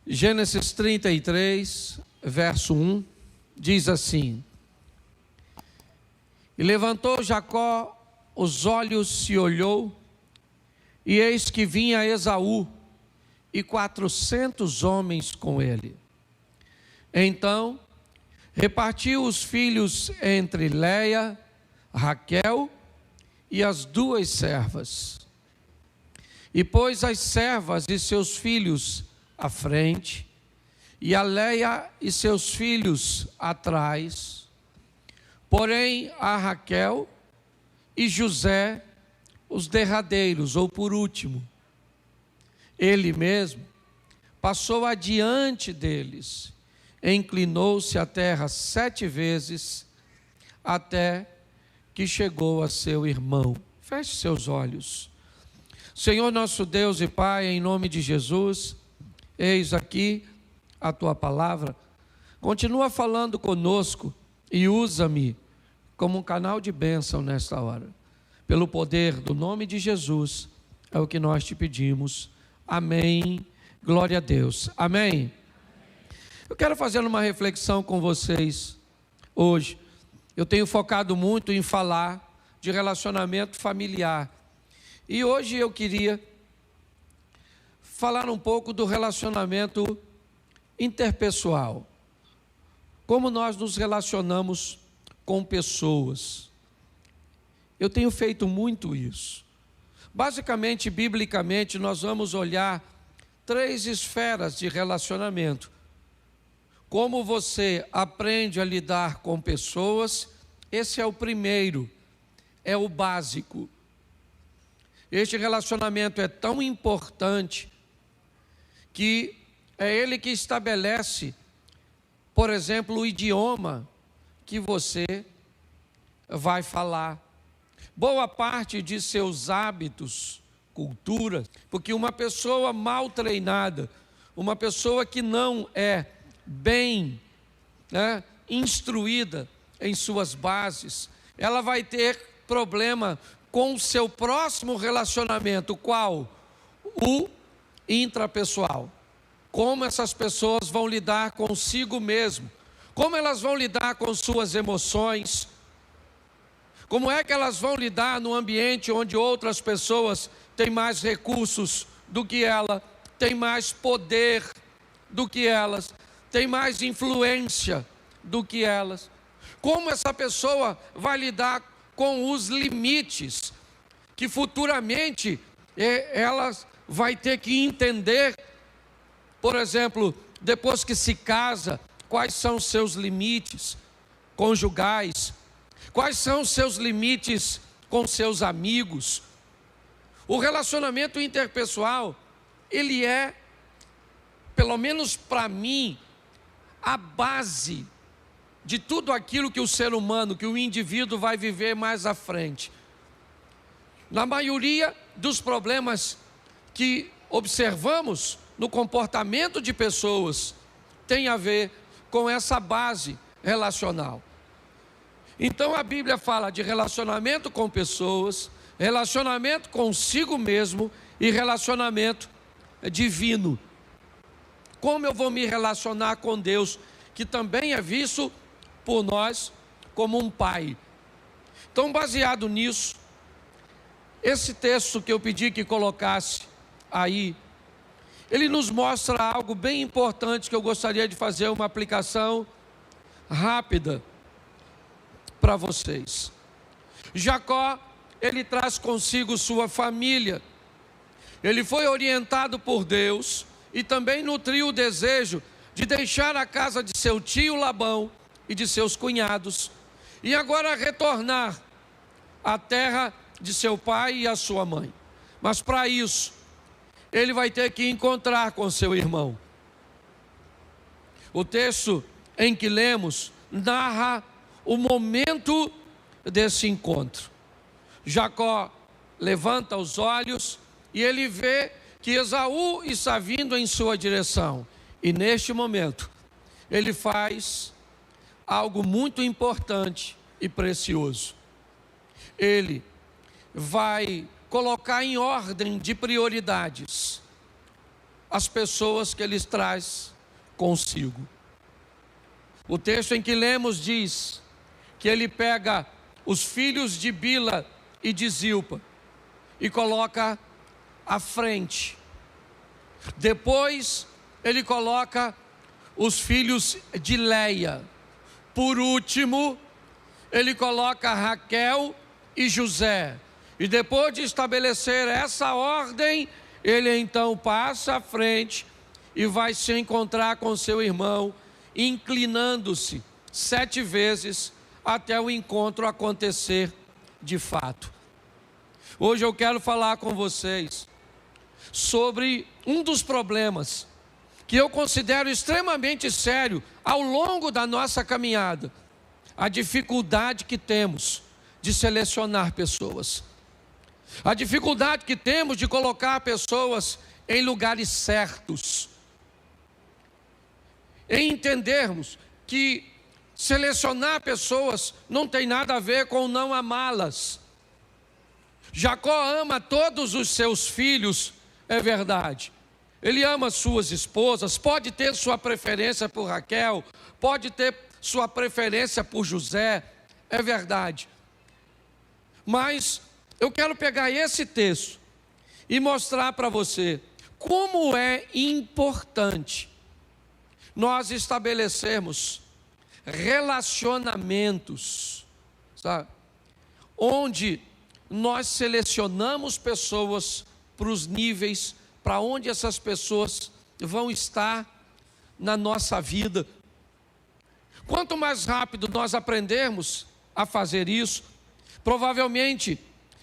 Gênesis 33, verso 1, diz assim: E levantou Jacó os olhos e olhou, e eis que vinha Esaú, e 400 homens com ele. Então, repartiu os filhos entre Léia, Raquel e as duas servas. E pôs as servas e seus filhos à frente, e a Léia e seus filhos atrás. Porém, a Raquel e José, os derradeiros, ou por último. Ele mesmo passou adiante deles, inclinou-se à terra 7 vezes, até que chegou a seu irmão. Feche seus olhos. Senhor nosso Deus e Pai, em nome de Jesus, eis aqui a Tua palavra. Continua falando conosco e usa-me como um canal de bênção nesta hora. Pelo poder do nome de Jesus, é o que nós te pedimos. Amém. Glória a Deus. Amém. Eu quero fazer uma reflexão com vocês hoje. Eu tenho focado muito em falar de relacionamento familiar. E hoje eu queria falar um pouco do relacionamento interpessoal. Como nós nos relacionamos com pessoas. Eu tenho feito muito isso. Basicamente, biblicamente, nós vamos olhar 3 esferas de relacionamento. Como você aprende a lidar com pessoas, esse é o primeiro, é o básico. Este relacionamento é tão importante que é ele que estabelece, por exemplo, o idioma que você vai falar. Boa parte de seus hábitos, cultura, porque uma pessoa mal treinada, uma pessoa que não é bem instruída em suas bases, ela vai ter problema com o seu próximo relacionamento. Qual? O intrapessoal. Como essas pessoas vão lidar consigo mesmo, como elas vão lidar com suas emoções, como é que elas vão lidar no ambiente onde outras pessoas têm mais recursos do que ela, têm mais poder do que elas, têm mais influência do que elas. Como essa pessoa vai lidar com os limites que futuramente ela vai ter que entender. Por exemplo, depois que se casa, quais são os seus limites conjugais? Quais são os seus limites com seus amigos? O relacionamento interpessoal, ele é, pelo menos para mim, a base de tudo aquilo que o ser humano, que o indivíduo vai viver mais à frente. Na maioria dos problemas que observamos no comportamento de pessoas, tem a ver com essa base relacional. Então a Bíblia fala de relacionamento com pessoas, relacionamento consigo mesmo e relacionamento divino. Como eu vou me relacionar com Deus, que também é visto por nós como um pai. Então, baseado nisso, esse texto que eu pedi que colocasse aí, ele nos mostra algo bem importante que eu gostaria de fazer uma aplicação rápida para vocês. Jacó, ele traz consigo sua família. Ele foi orientado por Deus e também nutriu o desejo de deixar a casa de seu tio Labão e de seus cunhados e agora retornar à terra de seu pai e a sua mãe. Mas para isso, ele vai ter que encontrar com seu irmão. O texto em que lemos narra o momento desse encontro. Jacó levanta os olhos e ele vê que Esaú está vindo em sua direção. E neste momento, ele faz algo muito importante e precioso. Ele vai colocar em ordem de prioridades as pessoas que ele traz consigo. O texto em que lemos diz que ele pega os filhos de Bila e de Zilpa e coloca à frente. Depois ele coloca os filhos de Leia. Por último, ele coloca Raquel e José. E depois de estabelecer essa ordem, ele então passa à frente e vai se encontrar com seu irmão, inclinando-se 7 vezes até o encontro acontecer de fato. Hoje eu quero falar com vocês sobre um dos problemas que eu considero extremamente sério ao longo da nossa caminhada: a dificuldade que temos de selecionar pessoas, a dificuldade que temos de colocar pessoas em lugares certos, em entendermos que selecionar pessoas não tem nada a ver com não amá-las. Jacó ama todos os seus filhos, é verdade. Ele ama suas esposas, pode ter sua preferência por Raquel, pode ter sua preferência por José, é verdade. Mas eu quero pegar esse texto e mostrar para você como é importante nós estabelecermos relacionamentos, sabe? Onde nós selecionamos pessoas para os níveis, para onde essas pessoas vão estar na nossa vida. Quanto mais rápido nós aprendermos a fazer isso, provavelmente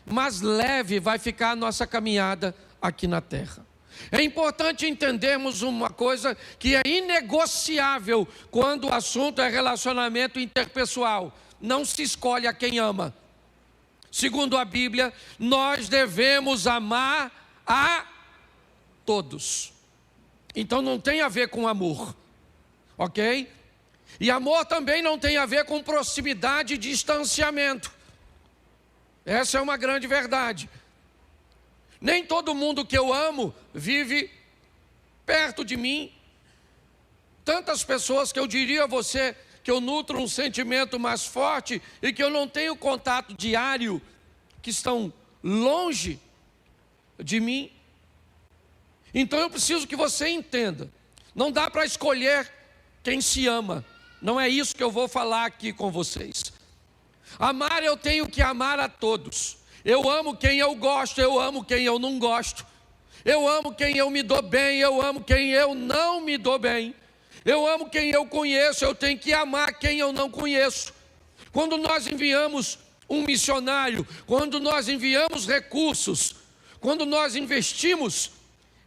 mais leve vai ficar a nossa caminhada aqui na terra. É importante entendermos uma coisa que é inegociável quando o assunto é relacionamento interpessoal: não se escolhe a quem ama. Segundo a Bíblia, nós devemos amar a todos. Então não tem a ver com amor, ok? E amor também não tem a ver com proximidade e distanciamento. Essa é uma grande verdade. Nem todo mundo que eu amo vive perto de mim. Tantas pessoas que eu diria a você que eu nutro um sentimento mais forte e que eu não tenho contato diário, que estão longe de mim. Então eu preciso que você entenda: não dá para escolher quem se ama. Não é isso que eu vou falar aqui com vocês. Amar, eu tenho que amar a todos. Eu amo quem eu gosto, eu amo quem eu não gosto. Eu amo quem eu me dou bem, eu amo quem eu não me dou bem. Eu amo quem eu conheço, eu tenho que amar quem eu não conheço. Quando nós enviamos um missionário, quando nós enviamos recursos, quando nós investimos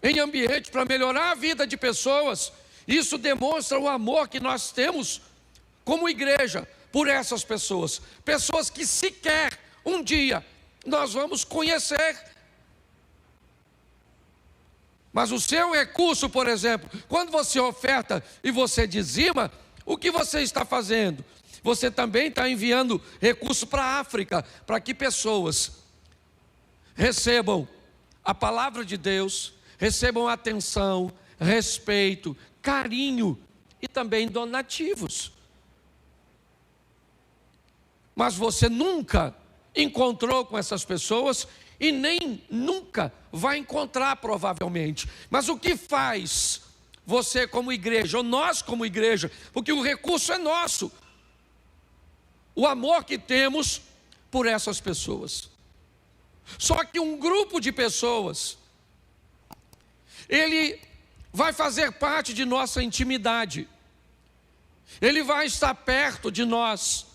em ambiente para melhorar a vida de pessoas, isso demonstra o amor que nós temos como igreja por essas pessoas. Pessoas que sequer um dia nós vamos conhecer. Mas o seu recurso, por exemplo, quando você oferta e você dizima, o que você está fazendo? Você também está enviando recurso para a África, para que pessoas recebam a palavra de Deus, recebam atenção, respeito, carinho e também donativos. Mas você nunca encontrou com essas pessoas e nem nunca vai encontrar, provavelmente. Mas o que faz você como igreja, ou nós como igreja, porque o recurso é nosso, o amor que temos por essas pessoas. Só que um grupo de pessoas, ele vai fazer parte de nossa intimidade, ele vai estar perto de nós,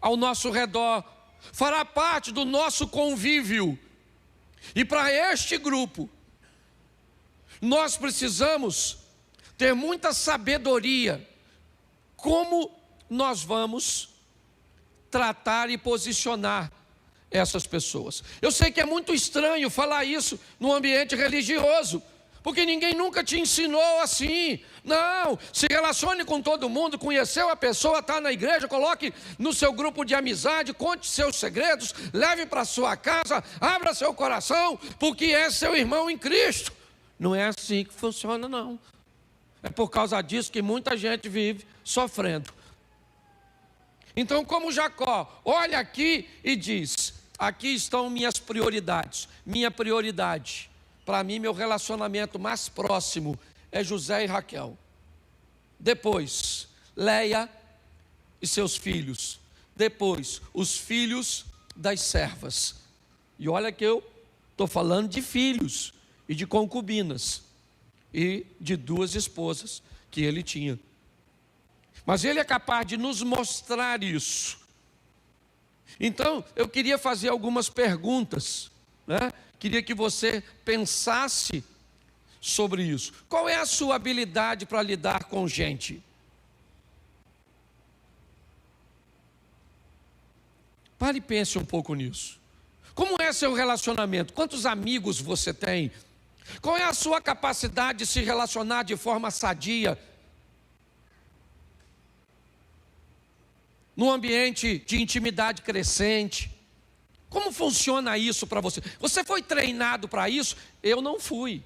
ao nosso redor, fará parte do nosso convívio. E para este grupo, nós precisamos ter muita sabedoria como nós vamos tratar e posicionar essas pessoas. Eu sei que é muito estranho falar isso no ambiente religioso, porque ninguém nunca te ensinou assim. Não, se relacione com todo mundo, conheceu a pessoa, está na igreja, coloque no seu grupo de amizade, conte seus segredos, leve para sua casa, abra seu coração, porque é seu irmão em Cristo. Não é assim que funciona, não. É por causa disso que muita gente vive sofrendo. Então, como Jacó olha aqui e diz: aqui estão minhas prioridades. Minha prioridade, para mim, meu relacionamento mais próximo é José e Raquel. Depois, Leia e seus filhos. Depois, os filhos das servas. E olha que eu estou falando de filhos e de concubinas e de 2 esposas que ele tinha. Mas ele é capaz de nos mostrar isso. Então, eu queria fazer algumas perguntas, né? Queria que você pensasse sobre isso. Qual é a sua habilidade para lidar com gente? Pare e pense um pouco nisso. Como é seu relacionamento? Quantos amigos você tem? Qual é a sua capacidade de se relacionar de forma sadia? Num ambiente de intimidade crescente. Como funciona isso para você? Você foi treinado para isso? Eu não fui.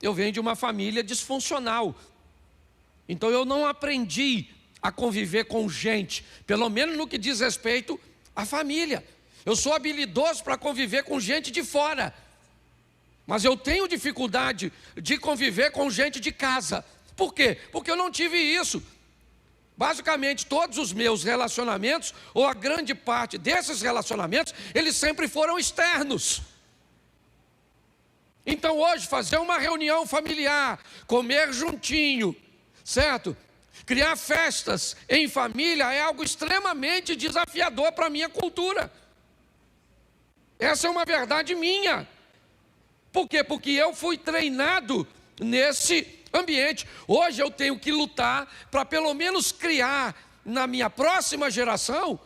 Eu venho de uma família disfuncional. Então eu não aprendi a conviver com gente, pelo menos no que diz respeito à família. Eu sou habilidoso para conviver com gente de fora, mas eu tenho dificuldade de conviver com gente de casa. Por quê? Porque eu não tive isso. Basicamente, todos os meus relacionamentos, ou a grande parte desses relacionamentos, eles sempre foram externos. Então hoje, fazer uma reunião familiar, comer juntinho, certo? Criar festas em família é algo extremamente desafiador para a minha cultura. Essa é uma verdade minha. Por quê? Porque eu fui treinado nesse ambiente. Hoje eu tenho que lutar para pelo menos criar na minha próxima geração,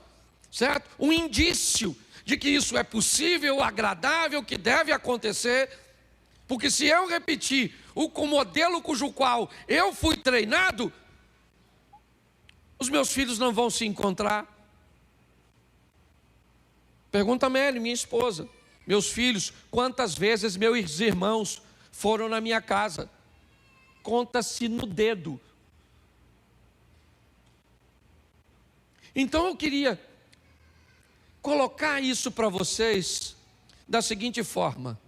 certo? Um indício de que isso é possível, agradável, que deve acontecer. Porque se eu repetir o modelo cujo qual eu fui treinado, os meus filhos não vão se encontrar. Pergunta a Mary, minha esposa. Meus filhos, quantas vezes meus irmãos foram na minha casa? Conta-se no dedo. Então eu queria colocar isso para vocês da seguinte forma.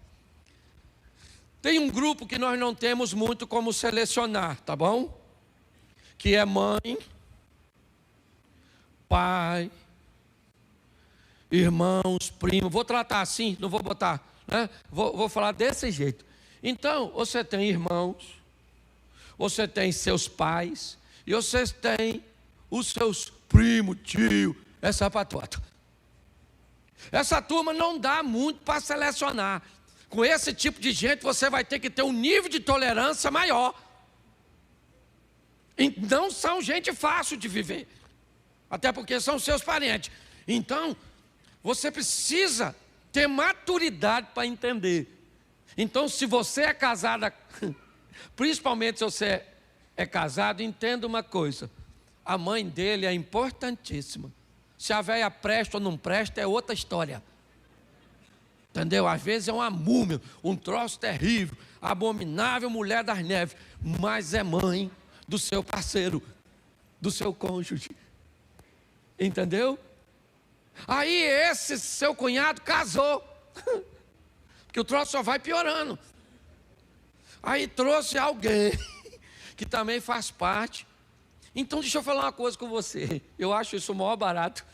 Tem um grupo que nós não temos muito como selecionar, tá bom? Que é mãe, pai, irmãos, primos. Vou tratar assim, não vou botar, né? Vou falar desse jeito. Então, você tem irmãos, você tem seus pais, e vocês têm os seus primos, tio, essa patota. Essa turma não dá muito para selecionar. Com esse tipo de gente, você vai ter que ter um nível de tolerância maior. E não são gente fácil de viver. Até porque são seus parentes. Então, você precisa ter maturidade para entender. Então, se você é casada, principalmente se você é casado, entenda uma coisa. A mãe dele é importantíssima. Se a velha presta ou não presta, é outra história. Entendeu? Às vezes é uma múmia, um troço terrível, abominável mulher das neves, mas é mãe do seu parceiro, do seu cônjuge. Entendeu? Aí esse seu cunhado casou, porque o troço só vai piorando. Aí trouxe alguém que também faz parte. Então deixa eu falar uma coisa com você. Eu acho isso o maior barato,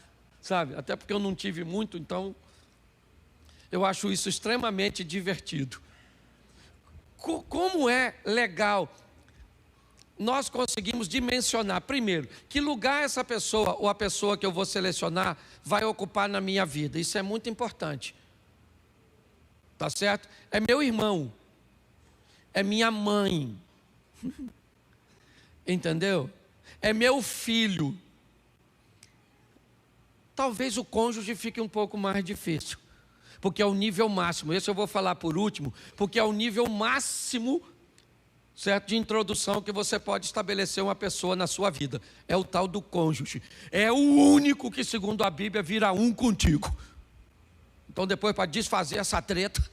sabe? Até porque eu não tive muito, então eu acho isso extremamente divertido. Como é legal nós conseguimos dimensionar, primeiro, que lugar essa pessoa ou a pessoa que eu vou selecionar vai ocupar na minha vida. Isso é muito importante. Tá certo? É meu irmão. É minha mãe. Entendeu? É meu filho. Talvez o cônjuge fique um pouco mais difícil, porque é o nível máximo. Esse eu vou falar por último, porque é o nível máximo, certo, de introdução que você pode estabelecer uma pessoa na sua vida. É o tal do cônjuge. É o único que, segundo a Bíblia, vira um contigo. Então depois, para desfazer essa treta,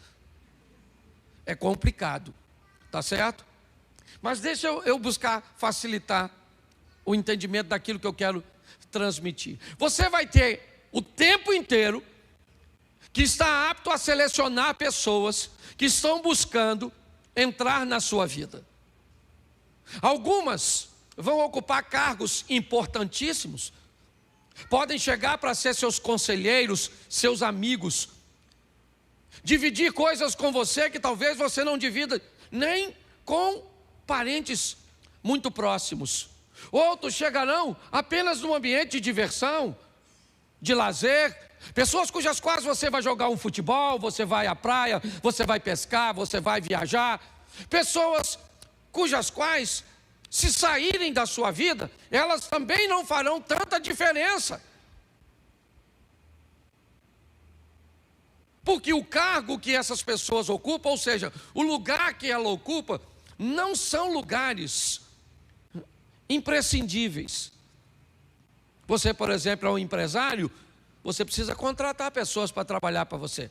é complicado. Tá certo? Mas deixa eu buscar facilitar o entendimento daquilo que eu quero transmitir. Você vai ter o tempo inteiro que está apto a selecionar pessoas que estão buscando entrar na sua vida. Algumas vão ocupar cargos importantíssimos, podem chegar para ser seus conselheiros, seus amigos, dividir coisas com você que talvez você não divida nem com parentes muito próximos. Outros chegarão apenas num ambiente de diversão, de lazer, pessoas cujas quais você vai jogar um futebol, você vai à praia, você vai pescar, você vai viajar, pessoas cujas quais, se saírem da sua vida, elas também não farão tanta diferença. Porque o cargo que essas pessoas ocupam, ou seja, o lugar que ela ocupa, não são lugares imprescindíveis. Você, por exemplo, é um empresário, você precisa contratar pessoas para trabalhar para você.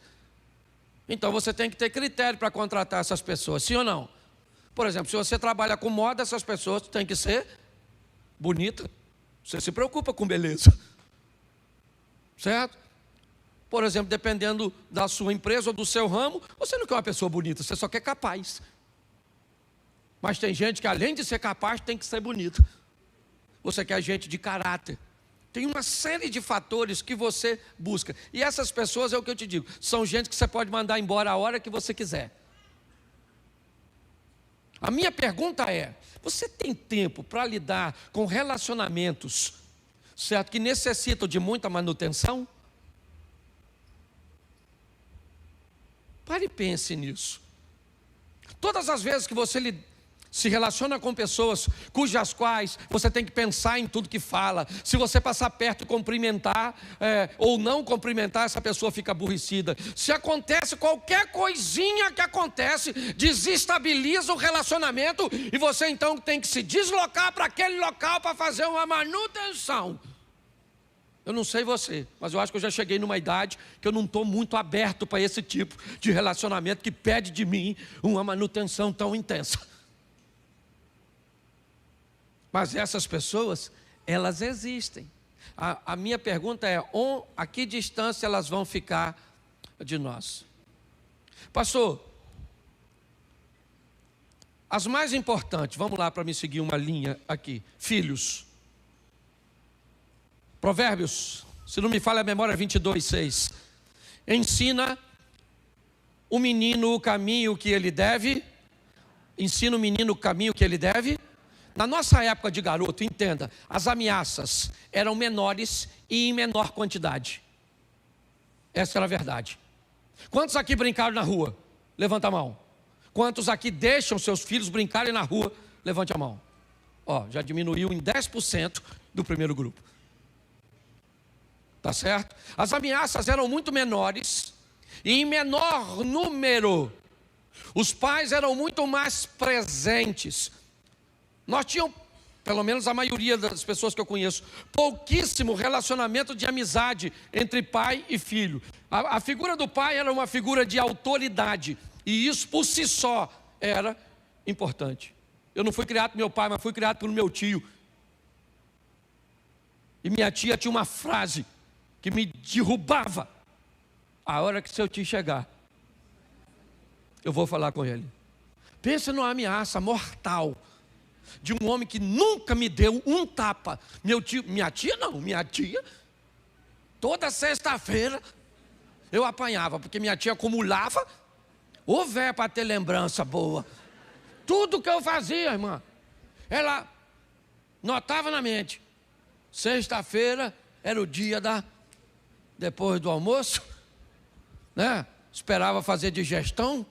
Então você tem que ter critério para contratar essas pessoas, sim ou não? Por exemplo, se você trabalha com moda, essas pessoas têm que ser bonitas. Você se preocupa com beleza, certo? Por exemplo, dependendo da sua empresa ou do seu ramo, você não quer uma pessoa bonita, você só quer capaz. Mas tem gente que além de ser capaz, tem que ser bonita. Você quer gente de caráter. Tem uma série de fatores que você busca. E essas pessoas, é o que eu te digo, são gente que você pode mandar embora a hora que você quiser. A minha pergunta é, você tem tempo para lidar com relacionamentos, certo, que necessitam de muita manutenção? Pare e pense nisso. Todas as vezes que você se relaciona com pessoas cujas quais você tem que pensar em tudo que fala, se você passar perto e cumprimentar ou não cumprimentar, essa pessoa fica aborrecida. Se acontece qualquer coisinha que acontece, desestabiliza o relacionamento e você então tem que se deslocar para aquele local para fazer uma manutenção. Eu não sei você, mas eu acho que eu já cheguei numa idade que eu não estou muito aberto para esse tipo de relacionamento que pede de mim uma manutenção tão intensa. Mas essas pessoas, elas existem. A minha pergunta é, a que distância elas vão ficar de nós? Pastor, as mais importantes, vamos lá para me seguir uma linha aqui. Filhos. Provérbios, se não me falha a memória, 22:6. Ensina o menino o caminho que ele deve. Ensina o menino o caminho que ele deve. Na nossa época de garoto, entenda, as ameaças eram menores e em menor quantidade. Essa era a verdade. Quantos aqui brincaram na rua? Levanta a mão. Quantos aqui deixam seus filhos brincarem na rua? Levante a mão. Já diminuiu em 10% do primeiro grupo. Tá certo? As ameaças eram muito menores e em menor número. Os pais eram muito mais presentes. Nós tínhamos, pelo menos a maioria das pessoas que eu conheço, pouquíssimo relacionamento de amizade entre pai e filho. A figura do pai era uma figura de autoridade e isso por si só era importante. Eu não fui criado pelo meu pai, mas fui criado pelo meu tio. E minha tia tinha uma frase que me derrubava. A hora que seu tio chegar, eu vou falar com ele. Pensa numa ameaça mortal de um homem que nunca me deu um tapa. Minha tia, toda sexta-feira eu apanhava, porque minha tia acumulava. Ô véia para ter lembrança boa. Tudo que eu fazia, irmã, ela notava na mente. Sexta-feira era o dia depois do almoço, né? Esperava fazer digestão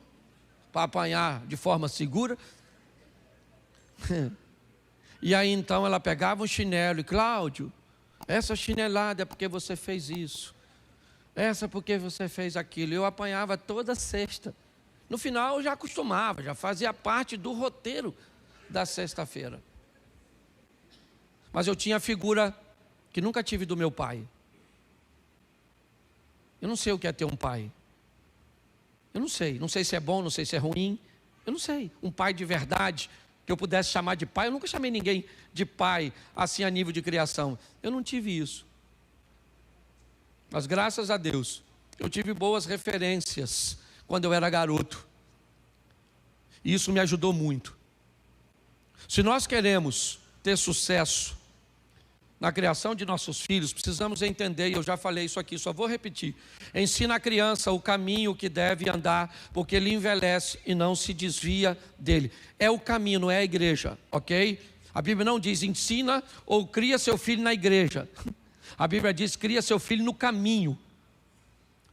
para apanhar de forma segura. E aí então ela pegava um chinelo e, Cláudio, essa chinelada é porque você fez isso, essa porque você fez aquilo. Eu apanhava toda sexta. No final eu já acostumava, já fazia parte do roteiro da sexta-feira. Mas eu tinha a figura que nunca tive do meu pai. Eu não sei o que é ter um pai. Eu não sei se é bom, não sei se é ruim. Eu não sei, um pai de verdade, que eu pudesse chamar de pai. Eu nunca chamei ninguém de pai, assim, a nível de criação. Eu não tive isso. Mas graças a Deus, eu tive boas referências quando eu era garoto. E isso me ajudou muito. Se nós queremos ter sucesso na criação de nossos filhos, precisamos entender, e eu já falei isso aqui, só vou repetir. Ensina a criança o caminho que deve andar, porque ele envelhece e não se desvia dele. É o caminho, não é a igreja, ok? A Bíblia não diz ensina ou cria seu filho na igreja. A Bíblia diz cria seu filho no caminho.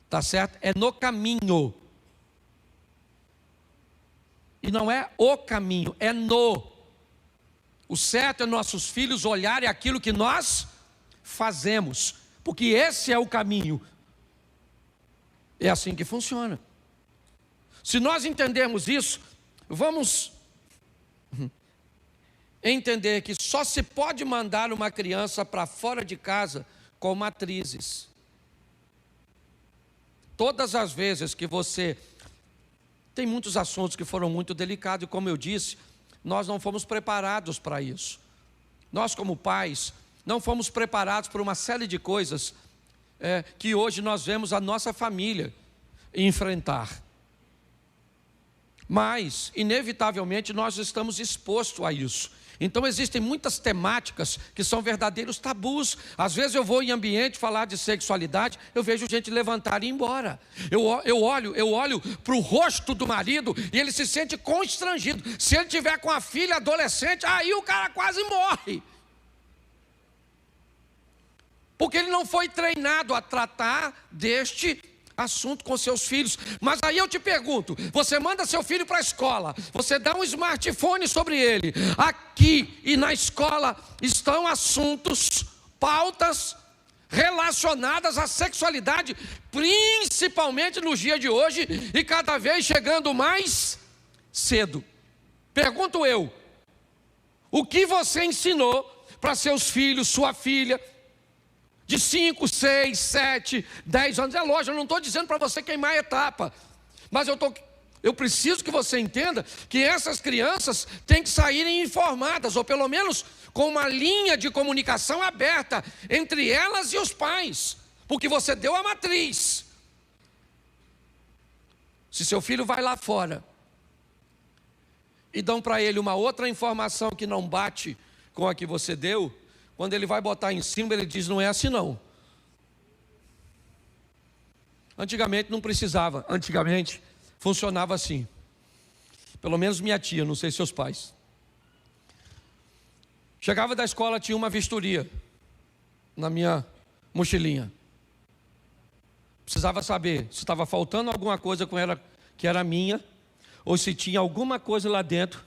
Tá certo? É no caminho. E não é o caminho, é no. O certo é nossos filhos olharem aquilo que nós fazemos, porque esse é o caminho. É assim que funciona. Se nós entendermos isso, vamos entender que só se pode mandar uma criança para fora de casa com matrizes. Todas as vezes que você... Tem muitos assuntos que foram muito delicados, e como eu disse, nós não fomos preparados para isso. Nós, como pais, não fomos preparados por uma série de coisas que hoje nós vemos a nossa família enfrentar. Mas, inevitavelmente, nós estamos expostos a isso. Então existem muitas temáticas que são verdadeiros tabus. Às vezes eu vou em ambiente falar de sexualidade, eu vejo gente levantar e ir embora. Eu olho para o rosto do marido e ele se sente constrangido. Se ele tiver com a filha adolescente, aí o cara quase morre. Porque ele não foi treinado a tratar deste assunto com seus filhos. Mas aí eu te pergunto, você manda seu filho para a escola, você dá um smartphone sobre ele, aqui e na escola estão assuntos, pautas relacionadas à sexualidade, principalmente nos dias de hoje, e cada vez chegando mais cedo. Pergunto eu, o que você ensinou para seus filhos, sua filha, de 5, 6, 7, 10 anos? É lógico, eu não estou dizendo para você queimar a etapa, mas eu preciso que você entenda que essas crianças têm que saírem informadas, ou pelo menos com uma linha de comunicação aberta entre elas e os pais, porque você deu a matriz. Se seu filho vai lá fora e dão para ele uma outra informação que não bate com a que você deu, quando ele vai botar em cima, ele diz, não é assim não. Antigamente não precisava, antigamente funcionava assim. Pelo menos minha tia, não sei seus pais. Chegava da escola, tinha uma vistoria na minha mochilinha. Precisava saber se estava faltando alguma coisa com ela que era minha, ou se tinha alguma coisa lá dentro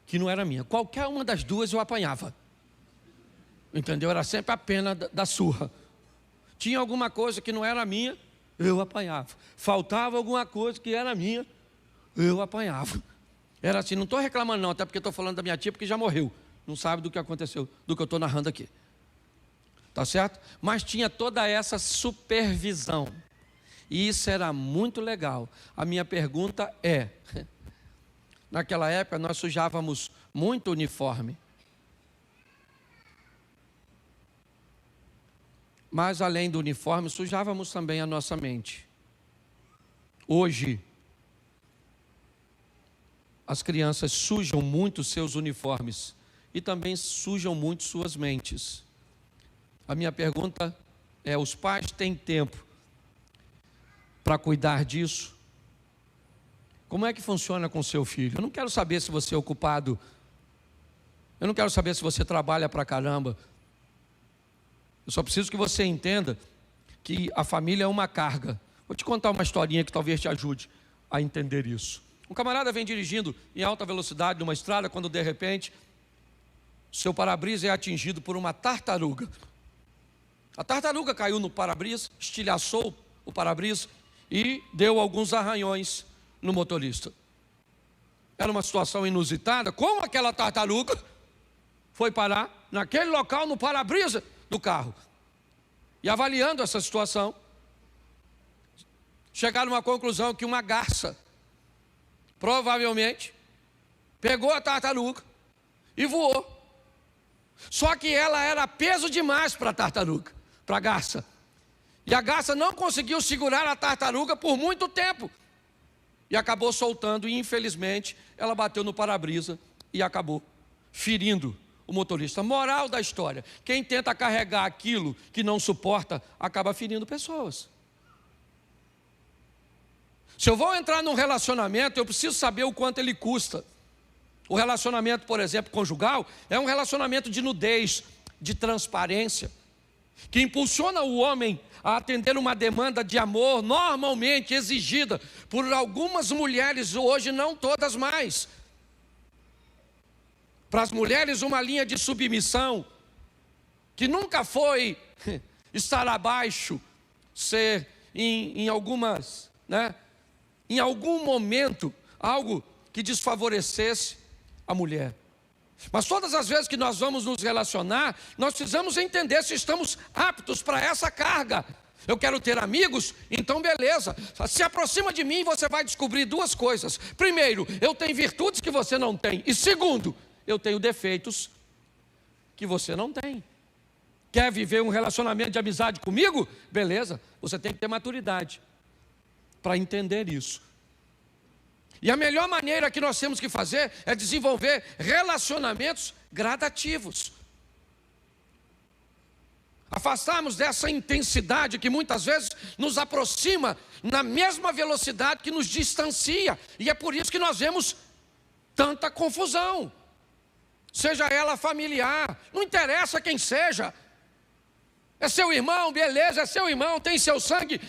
que não era minha. Qualquer uma das duas eu apanhava. Entendeu? Era sempre a pena da surra. Tinha alguma coisa que não era minha, eu apanhava. Faltava alguma coisa que era minha, eu apanhava. Era assim, não estou reclamando não, até porque estou falando da minha tia, porque já morreu. Não sabe do que aconteceu, do que eu estou narrando aqui. Tá certo? Mas tinha toda essa supervisão. E isso era muito legal. A minha pergunta é, naquela época nós sujávamos muito uniforme. Mas além do uniforme, sujávamos também a nossa mente. Hoje, as crianças sujam muito seus uniformes e também sujam muito suas mentes. A minha pergunta é, os pais têm tempo para cuidar disso? Como é que funciona com seu filho? Eu não quero saber se você é ocupado, eu não quero saber se você trabalha pra caramba. Eu só preciso que você entenda que a família é uma carga. Vou te contar uma historinha que talvez te ajude a entender isso. Um camarada vem dirigindo em alta velocidade numa estrada, quando de repente seu para-brisa é atingido por uma tartaruga. A tartaruga caiu no para-brisa, estilhaçou o para-brisa e deu alguns arranhões no motorista. Era uma situação inusitada. Como aquela tartaruga foi parar naquele local, no para-brisa do carro? E avaliando essa situação, chegaram a uma conclusão que uma garça provavelmente, pegou a tartaruga e voou. Só que ela era peso demais para a tartaruga, para a garça. E a garça não conseguiu segurar a tartaruga por muito tempo. E acabou soltando, e infelizmente, ela bateu no para-brisa e acabou ferindo o motorista. Moral da história: quem tenta carregar aquilo que não suporta, acaba ferindo pessoas. Se eu vou entrar num relacionamento, eu preciso saber o quanto ele custa. O relacionamento, por exemplo, conjugal, é um relacionamento de nudez, de transparência, que impulsiona o homem a atender uma demanda de amor normalmente exigida por algumas mulheres, hoje não todas mais. Para as mulheres, uma linha de submissão, que nunca foi estar abaixo, ser em algumas, em algum momento, algo que desfavorecesse a mulher. Mas todas as vezes que nós vamos nos relacionar, nós precisamos entender se estamos aptos para essa carga. Eu quero ter amigos? Então beleza, se aproxima de mim e você vai descobrir duas coisas. Primeiro, eu tenho virtudes que você não tem. E segundo, eu tenho defeitos que você não tem. Quer viver um relacionamento de amizade comigo? Beleza, você tem que ter maturidade para entender isso. E a melhor maneira que nós temos que fazer é desenvolver relacionamentos gradativos. Afastarmos dessa intensidade que muitas vezes nos aproxima na mesma velocidade que nos distancia. E é por isso que nós vemos tanta confusão. Seja ela familiar, não interessa quem seja. É seu irmão, beleza, é seu irmão, tem seu sangue,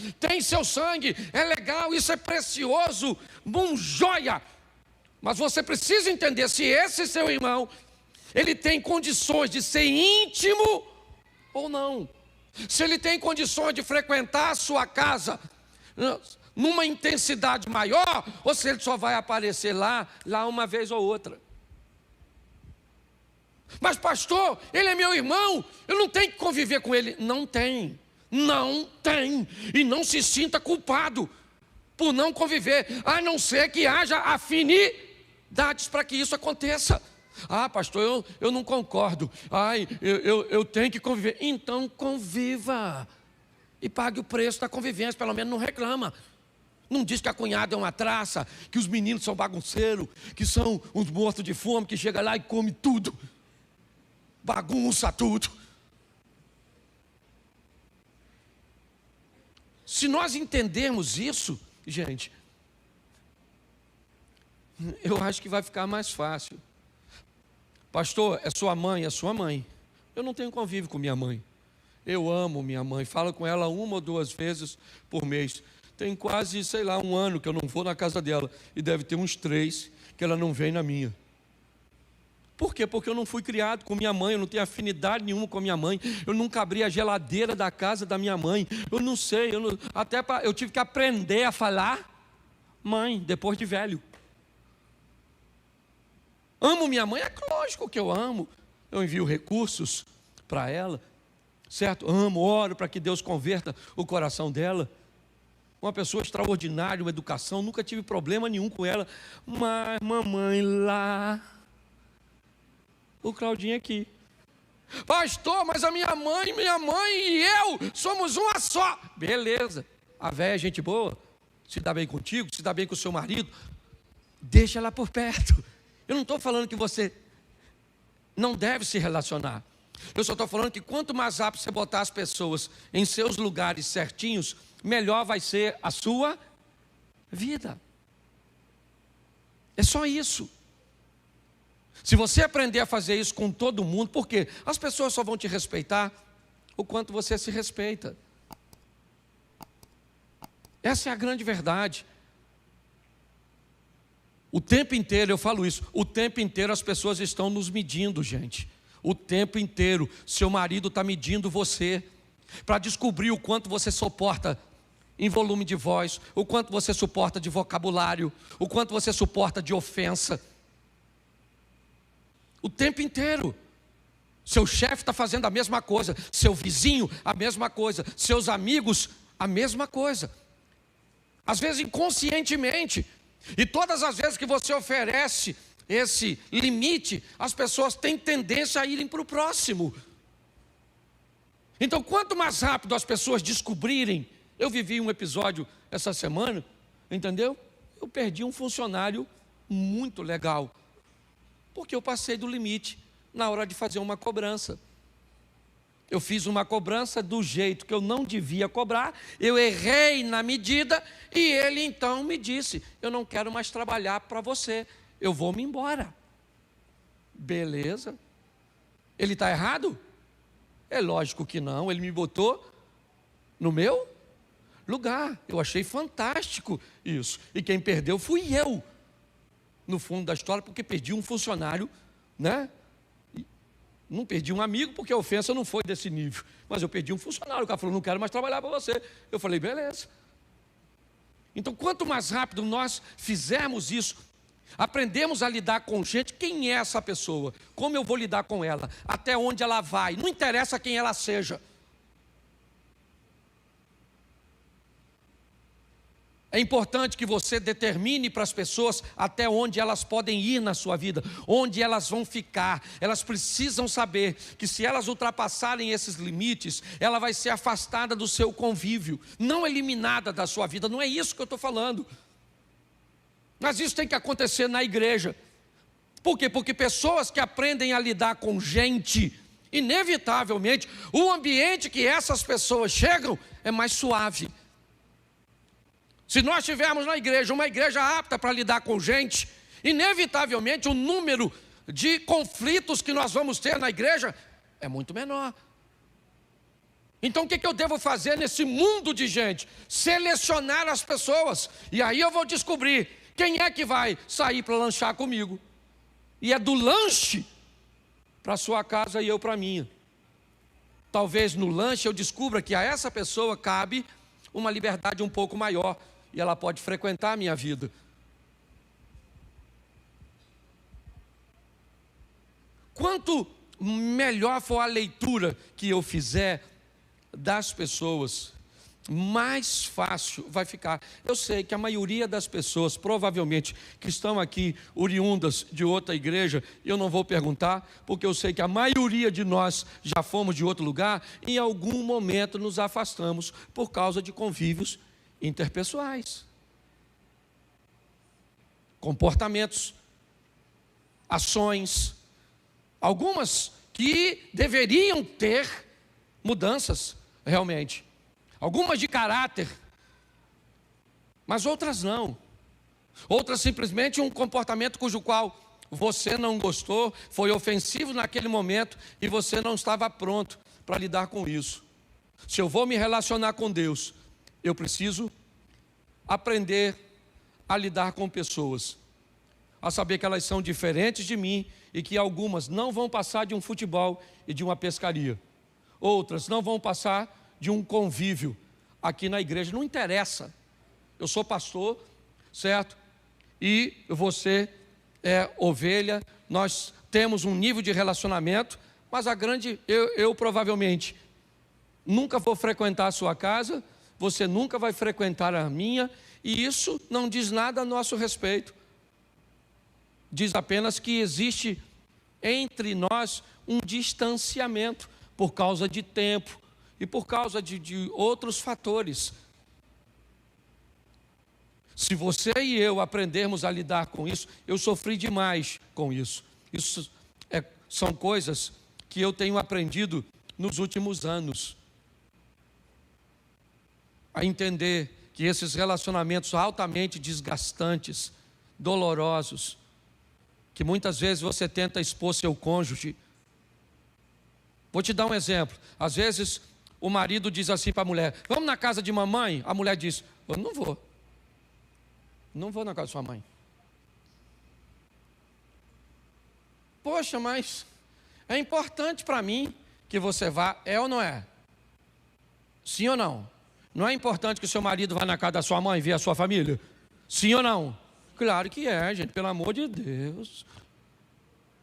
é legal, isso é precioso, joia. Mas você precisa entender se esse seu irmão, ele tem condições de ser íntimo ou não. Se ele tem condições de frequentar a sua casa numa intensidade maior, ou se ele só vai aparecer lá uma vez ou outra. Mas pastor, ele é meu irmão, eu não tenho que conviver com ele. Não tem. E não se sinta culpado por não conviver, a não ser que haja afinidades para que isso aconteça. Ah, pastor, eu não concordo. Eu tenho que conviver. Então conviva e pague o preço da convivência, pelo menos não reclama. Não diz que a cunhada é uma traça, que os meninos são bagunceiros, que são uns mortos de fome, que chega lá e come tudo. Bagunça tudo. Se nós entendermos isso, gente, eu acho que vai ficar mais fácil. Pastor, é sua mãe, é sua mãe. Eu não tenho convívio com minha mãe. Eu amo minha mãe, falo com ela 1 ou 2 vezes por mês. Tem quase, 1 ano que eu não vou na casa dela. E deve ter uns 3 que ela não vem na minha. Por quê? Porque eu não fui criado com minha mãe, eu não tenho afinidade nenhuma com a minha mãe, eu nunca abri a geladeira da casa da minha mãe, eu não sei, eu tive que aprender a falar mãe, depois de velho. Amo minha mãe? É lógico que eu amo, eu envio recursos para ela, certo? Amo, oro para que Deus converta o coração dela. Uma pessoa extraordinária, uma educação, nunca tive problema nenhum com ela, mas mamãe lá... O Claudinho aqui. Pastor, mas a minha mãe e eu somos uma só. Beleza. A véia é gente boa, se dá bem contigo, se dá bem com o seu marido, deixa ela por perto. Eu não estou falando que você não deve se relacionar. Eu só estou falando que quanto mais rápido você botar as pessoas em seus lugares certinhos, melhor vai ser a sua vida. É só isso. Se você aprender a fazer isso com todo mundo, por quê? As pessoas só vão te respeitar o quanto você se respeita. Essa é a grande verdade. O tempo inteiro eu falo isso, o tempo inteiro as pessoas estão nos medindo, gente. O tempo inteiro, seu marido está medindo você, para descobrir o quanto você suporta em volume de voz, o quanto você suporta de vocabulário, o quanto você suporta de ofensa. O tempo inteiro. Seu chefe está fazendo a mesma coisa, seu vizinho a mesma coisa, seus amigos a mesma coisa. Às vezes inconscientemente, E todas as vezes que você oferece esse limite, as pessoas têm tendência a irem para o próximo. Então, quanto mais rápido as pessoas descobrirem, eu vivi um episódio essa semana, entendeu? Eu perdi um funcionário muito legal, porque eu passei do limite na hora de fazer uma cobrança. Eu fiz uma cobrança do jeito que eu não devia cobrar, eu errei na medida, e ele então me disse: eu não quero mais trabalhar para você, eu vou me embora. Beleza. Ele está errado? É lógico que não, ele me botou no meu lugar. Eu achei fantástico isso. E quem perdeu fui eu, no fundo da história, porque perdi um funcionário, né? Não perdi um amigo, porque a ofensa não foi desse nível, mas eu perdi um funcionário. O cara falou: não quero mais trabalhar para você. Eu falei: beleza. Então, quanto mais rápido nós fizermos isso, aprendemos a lidar com gente. Quem é essa pessoa? Como eu vou lidar com ela? Até onde ela vai? Não interessa quem ela seja. É importante que você determine para as pessoas até onde elas podem ir na sua vida, onde elas vão ficar. Elas precisam saber que se elas ultrapassarem esses limites, ela vai ser afastada do seu convívio, não eliminada da sua vida. Não é isso que eu estou falando. Mas isso tem que acontecer na igreja. Por quê? Porque pessoas que aprendem a lidar com gente, inevitavelmente, o ambiente que essas pessoas chegam é mais suave. Se nós tivermos na igreja uma igreja apta para lidar com gente, inevitavelmente o número de conflitos que nós vamos ter na igreja é muito menor. Então o que eu devo fazer nesse mundo de gente? Selecionar as pessoas. E aí eu vou descobrir quem é que vai sair para lanchar comigo. E é do lanche para a sua casa e eu para a minha. Talvez no lanche eu descubra que a essa pessoa cabe uma liberdade um pouco maior, e ela pode frequentar a minha vida. Quanto melhor for a leitura que eu fizer das pessoas, mais fácil vai ficar. Eu sei que a maioria das pessoas, provavelmente, que estão aqui oriundas de outra igreja, eu não vou perguntar, porque eu sei que a maioria de nós já fomos de outro lugar, e em algum momento nos afastamos por causa de convívios interpessoais, comportamentos, ações, algumas que deveriam ter mudanças realmente, algumas de caráter, mas outras não. Outras simplesmente um comportamento cujo qual você não gostou, foi ofensivo naquele momento e você não estava pronto para lidar com isso. Se eu vou me relacionar com Deus, eu preciso aprender a lidar com pessoas, a saber que elas são diferentes de mim e que algumas não vão passar de um futebol e de uma pescaria. Outras não vão passar de um convívio aqui na igreja. Não interessa. Eu sou pastor, certo? E você é ovelha. Nós temos um nível de relacionamento, mas eu provavelmente nunca vou frequentar a sua casa, você nunca vai frequentar a minha, e isso não diz nada a nosso respeito. Diz apenas que existe entre nós um distanciamento por causa de tempo e por causa de outros fatores. Se você e eu aprendermos a lidar com isso, eu sofri demais com isso. Isso são coisas que eu tenho aprendido nos últimos anos. A entender que esses relacionamentos altamente desgastantes, dolorosos, que muitas vezes você tenta expor seu cônjuge. Vou te dar um exemplo. Às vezes o marido diz assim para a mulher: vamos na casa de mamãe? A mulher diz: eu não vou. Não vou na casa de sua mãe. Poxa, mas é importante para mim que você vá. É ou não é? Sim ou não? Não é importante que o seu marido vá na casa da sua mãe ver a sua família? Sim ou não? Claro que é, gente, pelo amor de Deus.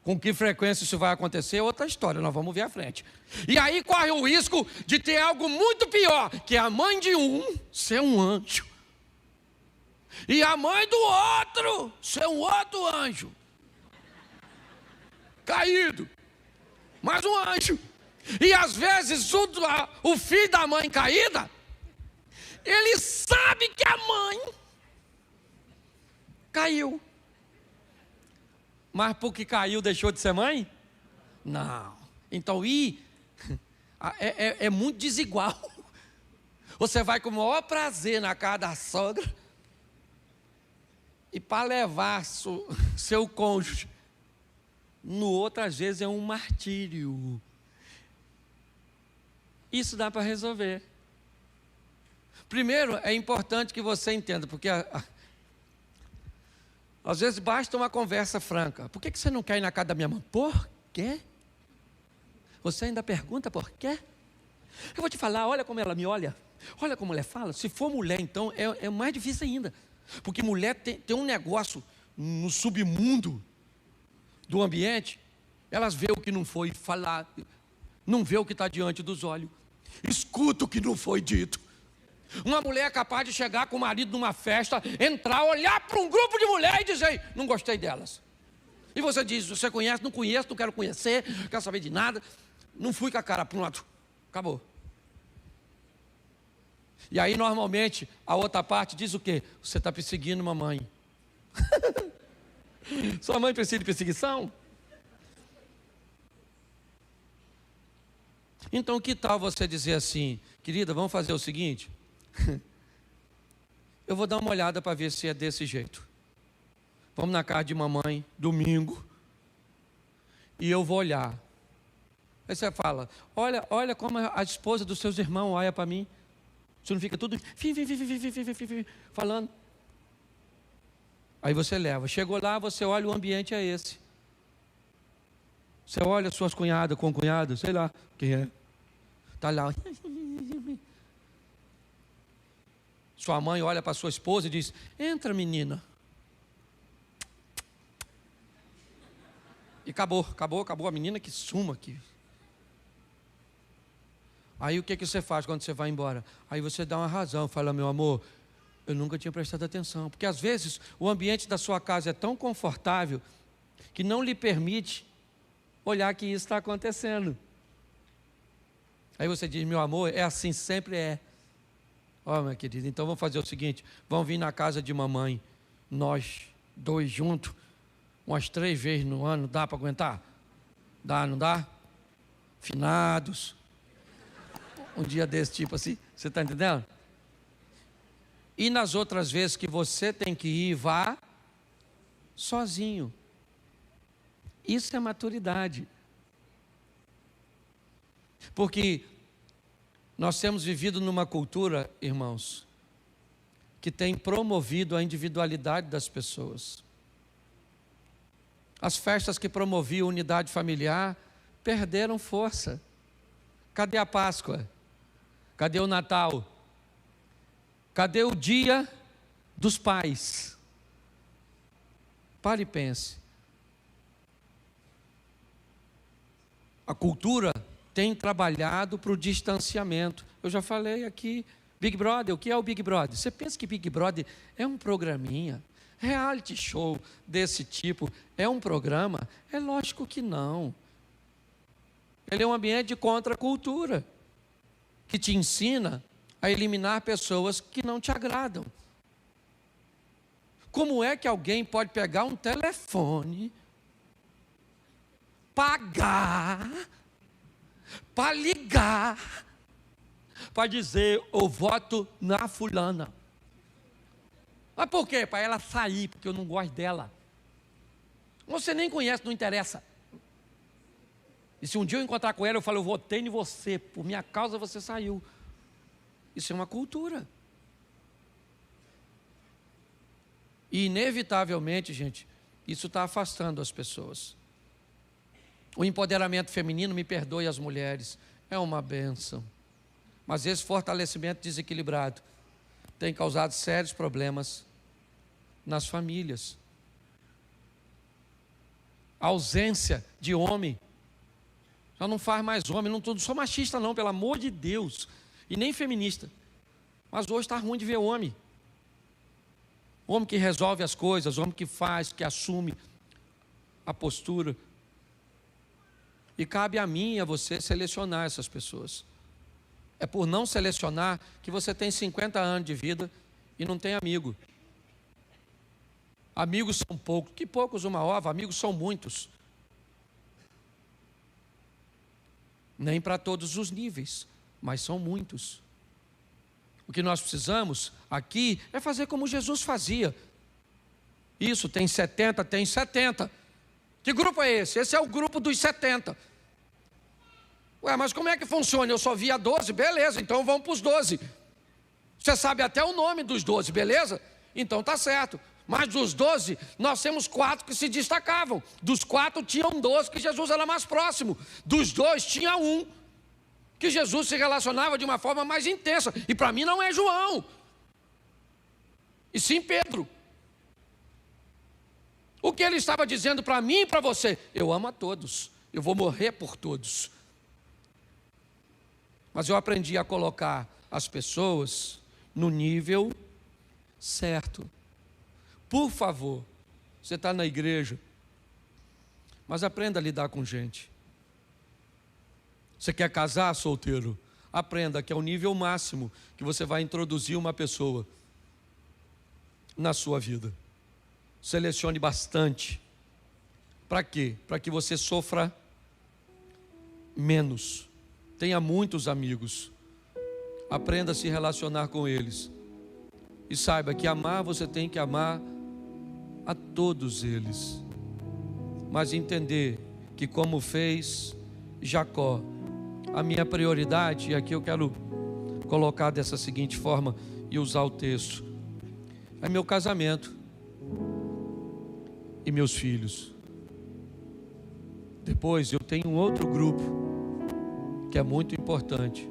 Com que frequência isso vai acontecer é outra história, nós vamos ver à frente. E aí corre o risco de ter algo muito pior, que é a mãe de um ser um anjo. E a mãe do outro ser um outro anjo. Caído. Mas um anjo. E às vezes o filho da mãe caída, ele sabe que a mãe caiu. Mas porque caiu deixou de ser mãe? Não. Então é muito desigual. Você vai com o maior prazer na casa da sogra, e para levar seu cônjuge no outro, às vezes é um martírio. Isso dá para resolver. Primeiro, é importante que você entenda, porque às vezes basta uma conversa franca. Por que você não quer ir na casa da minha mãe? Por quê? Você ainda pergunta por quê? Eu vou te falar, olha como ela me olha. Olha como ela fala. Se for mulher, então, é mais difícil ainda. Porque mulher tem um negócio no submundo do ambiente. Elas vê o que não foi falar, não vê o que está diante dos olhos, escuta o que não foi dito. Uma mulher é capaz de chegar com o marido numa festa, entrar, olhar para um grupo de mulheres e dizer: não gostei delas. E você diz: você conhece? Não conheço, não quero conhecer, não quero saber de nada. Não fui com a cara, pronto, acabou. E aí normalmente a outra parte diz o quê? Você está perseguindo mamãe. Sua mãe precisa de perseguição? Então que tal você dizer assim: querida, vamos fazer o seguinte, eu vou dar uma olhada para ver se é desse jeito. Vamos na casa de mamãe, domingo, e eu vou olhar. Aí você fala: olha como a esposa dos seus irmãos olha para mim. Você não fica tudo falando. Aí você leva. Chegou lá, você olha, o ambiente é esse. Você olha suas cunhadas, com cunhado, sei lá quem é. Está lá. Sua mãe olha para sua esposa e diz: entra, menina. E acabou a menina que suma aqui. Aí o que você faz quando você vai embora? Aí você dá uma razão, fala: meu amor, eu nunca tinha prestado atenção. Porque às vezes o ambiente da sua casa é tão confortável que não lhe permite olhar que isso está acontecendo. Aí você diz: meu amor, é assim, sempre é. Ó, minha querida, então vamos fazer o seguinte: vamos vir na casa de mamãe, nós dois juntos, umas 3 vezes no ano. Dá para aguentar? Dá, não dá? Finados. Um dia desse tipo assim, você está entendendo? E nas outras vezes que você tem que ir, vá sozinho. Isso é maturidade. Porque nós temos vivido numa cultura, irmãos, que tem promovido a individualidade das pessoas. As festas que promoviam unidade familiar perderam força. Cadê a Páscoa? Cadê o Natal? Cadê o Dia dos Pais? Pare e pense. A cultura tem trabalhado para o distanciamento. Eu já falei aqui, Big Brother. O que é o Big Brother? Você pensa que Big Brother é um programinha? Reality show desse tipo é um programa? É lógico que não. Ele é um ambiente de contracultura, que te ensina a eliminar pessoas que não te agradam. Como é que alguém pode pegar um telefone, pagar, para ligar, para dizer: eu voto na fulana? Mas por quê? Para ela sair, porque eu não gosto dela. Você nem conhece, não interessa. E se um dia eu encontrar com ela, eu falo: eu votei em você, por minha causa você saiu. Isso é uma cultura. E inevitavelmente, gente, isso está afastando as pessoas. O empoderamento feminino, me perdoe as mulheres, é uma bênção. Mas esse fortalecimento desequilibrado tem causado sérios problemas nas famílias. A ausência de homem. Já não faz mais homem, não sou machista não, pelo amor de Deus, e nem feminista, mas hoje está ruim de ver homem. homem que resolve as coisas, homem que faz, que assume a postura. E cabe a mim e a você selecionar essas pessoas. É por não selecionar que você tem 50 anos de vida e não tem amigo. Amigos são poucos, que poucos uma ova, amigos são muitos. Nem para todos os níveis, mas são muitos. O que nós precisamos aqui é fazer como Jesus fazia. Isso, tem 70, tem 70. Que grupo é esse? Esse é o grupo dos 70. Ué, mas como é que funciona? Eu só via 12, beleza, então vamos para os 12. Você sabe até o nome dos 12, beleza? Então tá certo. Mas dos 12, nós temos 4 que se destacavam. Dos 4 tinham 12 que Jesus era mais próximo. Dos 2 tinha um que Jesus se relacionava de uma forma mais intensa. E para mim não é João, e sim Pedro. O que ele estava dizendo para mim e para você? Eu amo a todos, eu vou morrer por todos. Mas eu aprendi a colocar as pessoas no nível certo. Por favor, você está na igreja, mas aprenda a lidar com gente. Você quer casar, solteiro? Aprenda que é o nível máximo que você vai introduzir uma pessoa na sua vida. Selecione bastante. Para quê? Para que você sofra menos. Tenha muitos amigos. Aprenda a se relacionar com eles. E saiba que amar, você tem que amar a todos eles. Mas entender que, como fez Jacó, a minha prioridade, e aqui eu quero colocar dessa seguinte forma e usar o texto, é meu casamento e meus filhos. Depois eu tenho um outro grupo que é muito importante,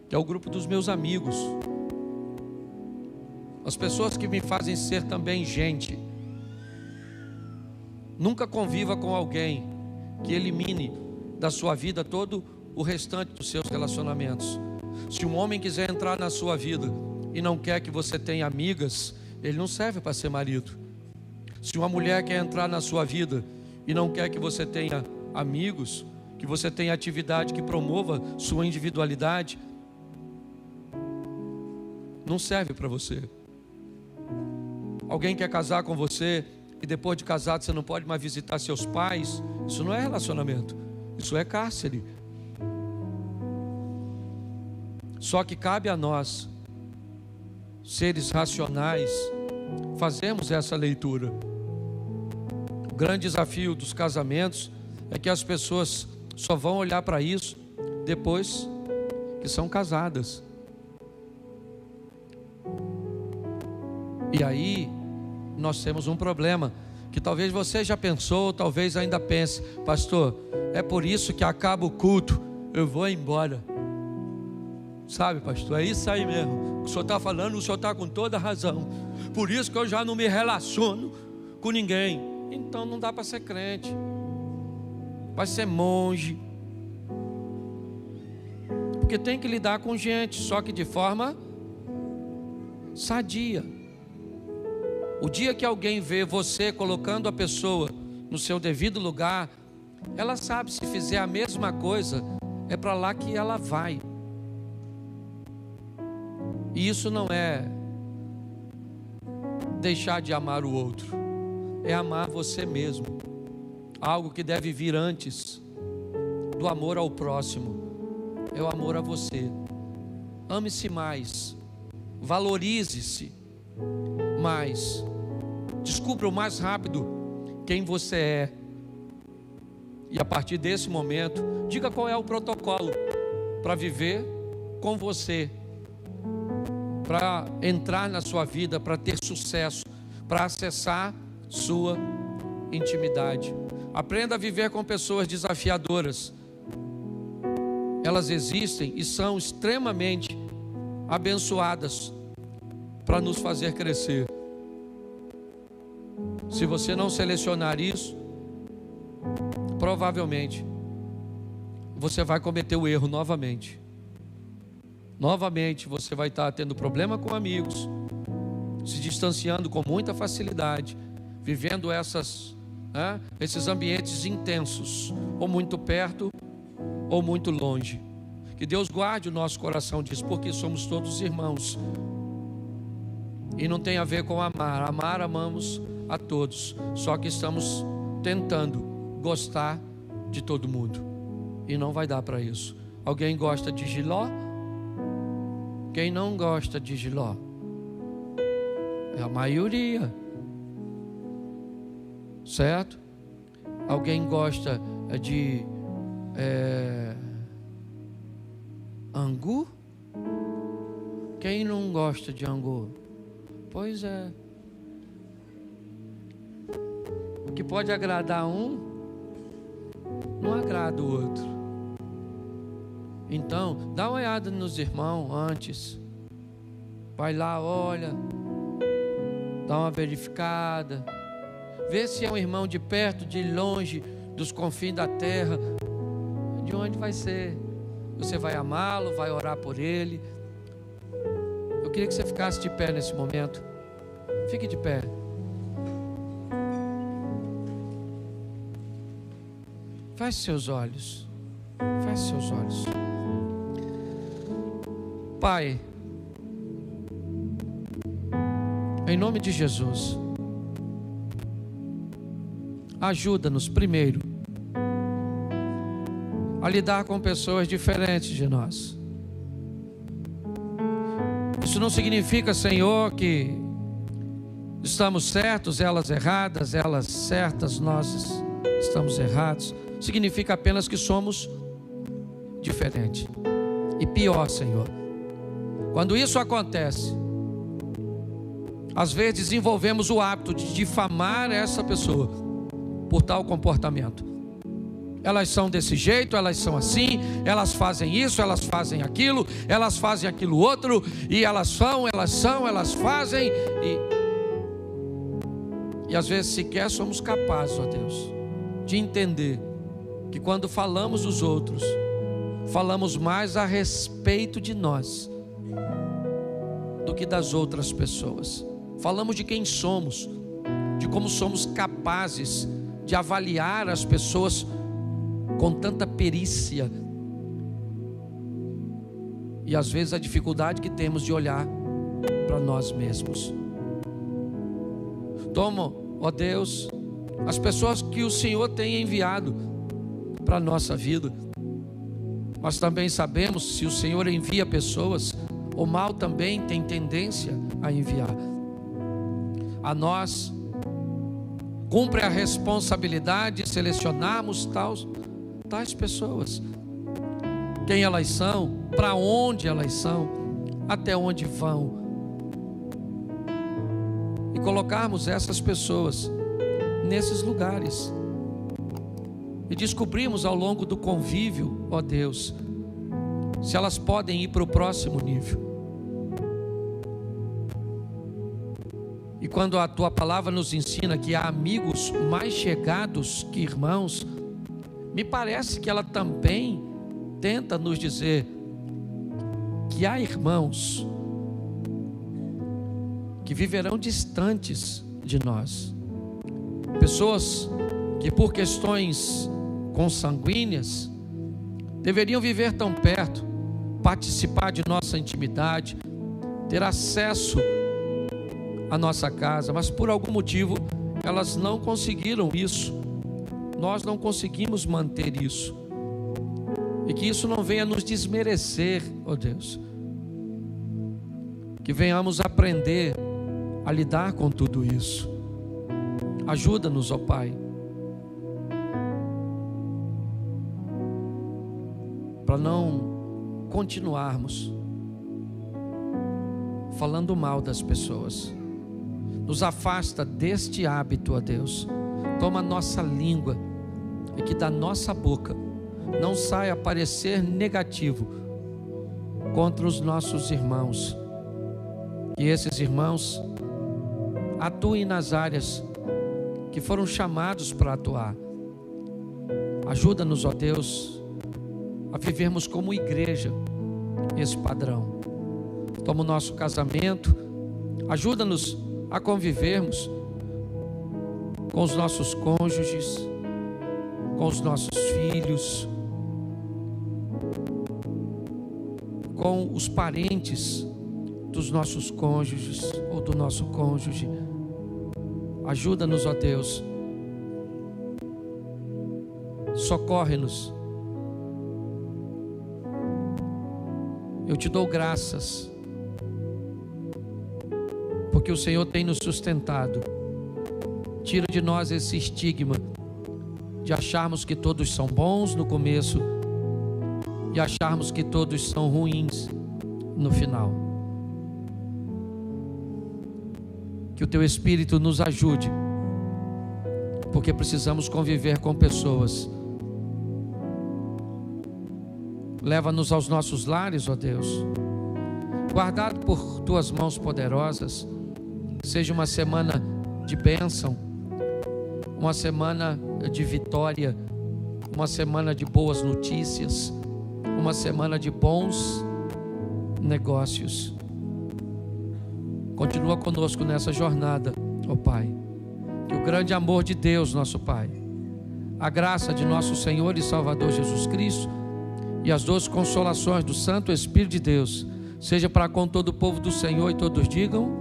que é o grupo dos meus amigos, as pessoas que me fazem ser também gente. Nunca conviva com alguém que elimine da sua vida todo o restante dos seus relacionamentos. Se um homem quiser entrar na sua vida e não quer que você tenha amigas, ele não serve para ser marido. Se uma mulher quer entrar na sua vida e não quer que você tenha amigos, que você tenha atividade que promova sua individualidade, não serve para você. Alguém quer casar com você e depois de casado você não pode mais visitar seus pais, isso não é relacionamento, isso é cárcere. Só que cabe a nós, seres racionais, fazermos essa leitura. O grande desafio dos casamentos é que as pessoas só vão olhar para isso depois que são casadas. E aí nós temos um problema que talvez você já pensou, talvez ainda pense: pastor, é por isso que acaba o culto, eu vou embora. Sabe, pastor, é isso aí mesmo. O senhor está falando, o senhor está com toda a razão. Por isso que eu já não me relaciono com ninguém. Então não dá para ser crente, vai ser monge, porque tem que lidar com gente, só que de forma sadia. O dia que alguém vê você colocando a pessoa no seu devido lugar, ela sabe, se fizer a mesma coisa, é para lá que ela vai. E isso não é deixar de amar o outro, é amar você mesmo. Algo que deve vir antes do amor ao próximo é o amor a você. Ame-se mais, valorize-se mais, descubra o mais rápido quem você é, e a partir desse momento diga qual é o protocolo para viver com você, para entrar na sua vida, para ter sucesso, para acessar sua intimidade. Aprenda a viver com pessoas desafiadoras. Elas existem e são extremamente abençoadas para nos fazer crescer. Se você não selecionar isso, provavelmente você vai cometer o erro novamente. Novamente você vai estar tendo problema com amigos, se distanciando com muita facilidade, vivendo esses ambientes intensos, ou muito perto ou muito longe. Que Deus guarde o nosso coração disso, porque somos todos irmãos. E não tem a ver com amar. Amar, amamos a todos. Só que estamos tentando gostar de todo mundo. E não vai dar para isso. Alguém gosta de Giló? Quem não gosta de Giló? É a maioria. Certo? Alguém gosta de angu? Quem não gosta de angu? Pois é. O que pode agradar um, não agrada o outro. Então, dá uma olhada nos irmãos antes. Vai lá, olha, dá uma verificada. Vê se é um irmão de perto, de longe, dos confins da terra. De onde vai ser? Você vai amá-lo, vai orar por ele. Eu queria que você ficasse de pé nesse momento. Fique de pé. Feche seus olhos. Feche seus olhos. Pai, em nome de Jesus, ajuda-nos primeiro a lidar com pessoas diferentes de nós. Isso não significa, Senhor, que estamos certos, elas erradas, elas certas, nós estamos errados. Significa apenas que somos diferentes. E pior, Senhor, quando isso acontece, às vezes desenvolvemos o hábito de difamar essa pessoa por tal comportamento. Elas são desse jeito, elas são assim, elas fazem isso, elas fazem aquilo outro, e elas fazem, e às vezes sequer somos capazes, ó Deus, de entender que quando falamos dos outros, falamos mais a respeito de nós do que das outras pessoas. Falamos de quem somos, de como somos capazes de avaliar as pessoas com tanta perícia, e às vezes a dificuldade que temos de olhar para nós mesmos. Toma, ó Deus, as pessoas que o Senhor tem enviado para a nossa vida. Mas também sabemos, se o Senhor envia pessoas, o mal também tem tendência a enviar. A nós cumpre a responsabilidade de selecionarmos tais pessoas. Quem elas são, para onde elas são, até onde vão. E colocarmos essas pessoas nesses lugares. E descobrimos ao longo do convívio, ó Deus, se elas podem ir para o próximo nível. E quando a Tua palavra nos ensina que há amigos mais chegados que irmãos, me parece que ela também tenta nos dizer que há irmãos que viverão distantes de nós. Pessoas que por questões consanguíneas deveriam viver tão perto, participar de nossa intimidade, ter acesso à nossa casa, mas por algum motivo elas não conseguiram isso. Nós não conseguimos manter isso. E que isso não venha nos desmerecer, ó Deus. Que venhamos aprender a lidar com tudo isso. Ajuda-nos, ó Pai, para não continuarmos falando mal das pessoas. Nos afasta deste hábito, ó Deus. Toma a nossa língua e que da nossa boca não saia parecer negativo contra os nossos irmãos. Que esses irmãos atuem nas áreas que foram chamados para atuar. Ajuda-nos, ó Deus, a vivermos como igreja esse padrão. Toma o nosso casamento Ajuda-nos a convivermos com os nossos cônjuges, com os nossos filhos, com os parentes dos nossos cônjuges ou do nosso cônjuge. Ajuda-nos, ó Deus. Socorre-nos. Eu te dou graças, porque o Senhor tem nos sustentado. Tira de nós esse estigma de acharmos que todos são bons no começo e acharmos que todos são ruins no final. Que o Teu Espírito nos ajude, porque precisamos conviver com pessoas. Leva-nos aos nossos lares, ó Deus, guardado por Tuas mãos poderosas. Seja uma semana de bênção, uma semana de vitória, uma semana de boas notícias, uma semana de bons negócios. Continua conosco nessa jornada, ó Pai. Que o grande amor de Deus, nosso Pai, a graça de nosso Senhor e Salvador Jesus Cristo e as doces consolações do Santo Espírito de Deus seja para com todo o povo do Senhor, e todos digam